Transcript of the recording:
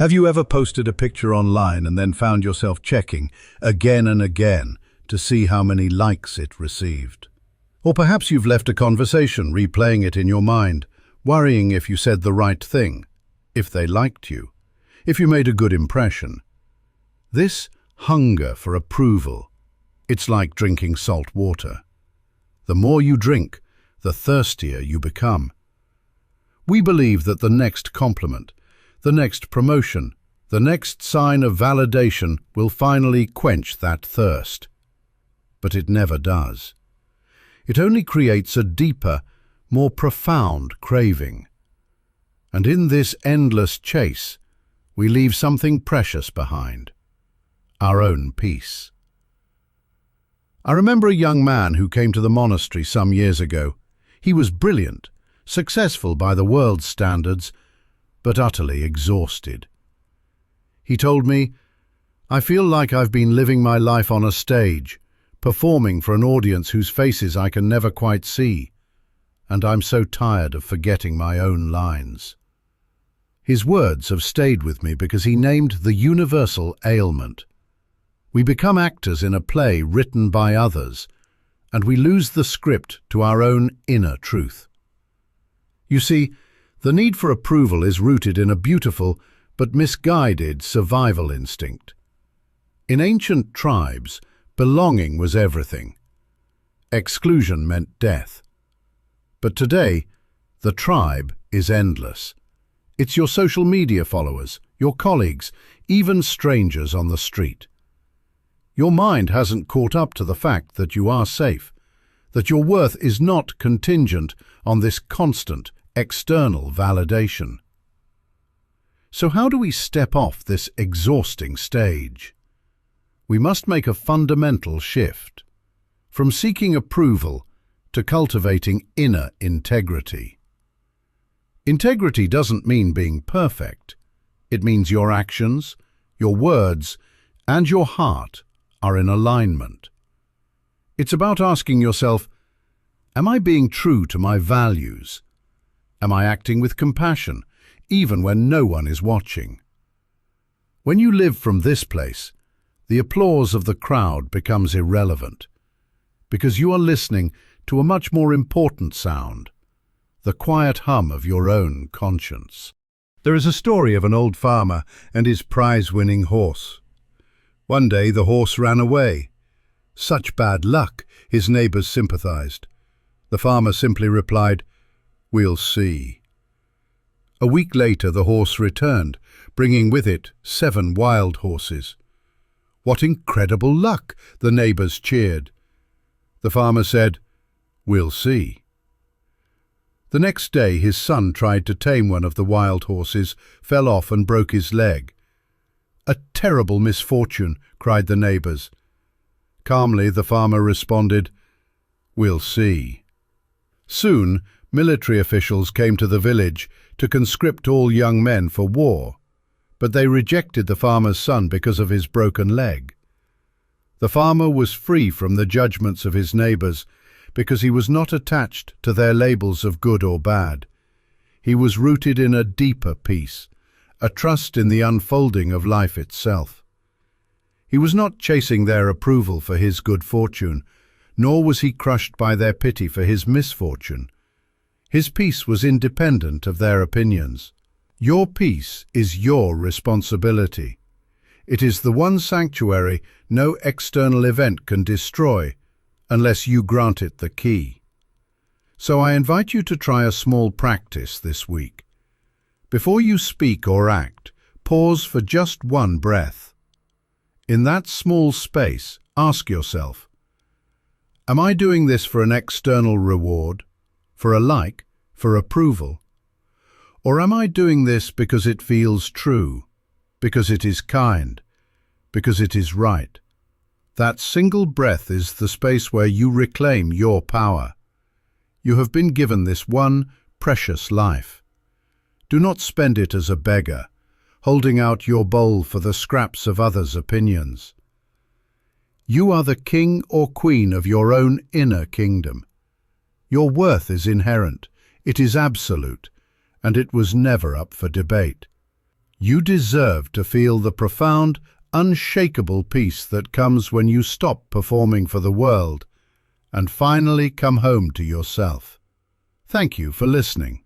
Have you ever posted a picture online and then found yourself checking again and again to see how many likes it received? Or perhaps you've left a conversation, replaying it in your mind, worrying if you said the right thing, if they liked you, if you made a good impression. This hunger for approval, it's like drinking salt water. The more you drink, the thirstier you become. We believe that the next compliment, the next promotion, the next sign of validation will finally quench that thirst. But it never does. It only creates a deeper, more profound craving. And in this endless chase, we leave something precious behind: our own peace. I remember a young man who came to the monastery some years ago. He was brilliant, successful by the world's standards, but utterly exhausted. He told me, "I feel like I've been living my life on a stage, performing for an audience whose faces I can never quite see, and I'm so tired of forgetting my own lines." His words have stayed with me because he named the universal ailment. We become actors in a play written by others, and we lose the script to our own inner truth. You see, the need for approval is rooted in a beautiful but misguided survival instinct. In ancient tribes, belonging was everything. Exclusion meant death. But today, the tribe is endless. It's your social media followers, your colleagues, even strangers on the street. Your mind hasn't caught up to the fact that you are safe, that your worth is not contingent on this constant, external validation. So how do we step off this exhausting stage? We must make a fundamental shift, from seeking approval to cultivating inner integrity. Integrity doesn't mean being perfect. It means your actions, your words, and your heart are in alignment. It's about asking yourself, am I being true to my values? Am I acting with compassion, even when no one is watching? When you live from this place, the applause of the crowd becomes irrelevant, because you are listening to a much more important sound, the quiet hum of your own conscience. There is a story of an old farmer and his prize-winning horse. One day the horse ran away. Such bad luck, his neighbors sympathized. The farmer simply replied, "We'll see." A week later the horse returned, bringing with it 7 wild horses. "What incredible luck!" the neighbors cheered. The farmer said, "We'll see." The next day his son tried to tame one of the wild horses, fell off and broke his leg. "A terrible misfortune," cried the neighbors. Calmly the farmer responded, "We'll see." Soon military officials came to the village to conscript all young men for war, but they rejected the farmer's son because of his broken leg. The farmer was free from the judgments of his neighbors because he was not attached to their labels of good or bad. He was rooted in a deeper peace, a trust in the unfolding of life itself. He was not chasing their approval for his good fortune, nor was he crushed by their pity for his misfortune. His peace was independent of their opinions. Your peace is your responsibility. It is the one sanctuary no external event can destroy unless you grant it the key. So I invite you to try a small practice this week. Before you speak or act, pause for just one breath. In that small space, ask yourself, am I doing this for an external reward, for a like, for approval? Or am I doing this because it feels true, because it is kind, because it is right? That single breath is the space where you reclaim your power. You have been given this one precious life. Do not spend it as a beggar, holding out your bowl for the scraps of others' opinions. You are the king or queen of your own inner kingdom. Your worth is inherent, it is absolute, and it was never up for debate. You deserve to feel the profound, unshakable peace that comes when you stop performing for the world and finally come home to yourself. Thank you for listening.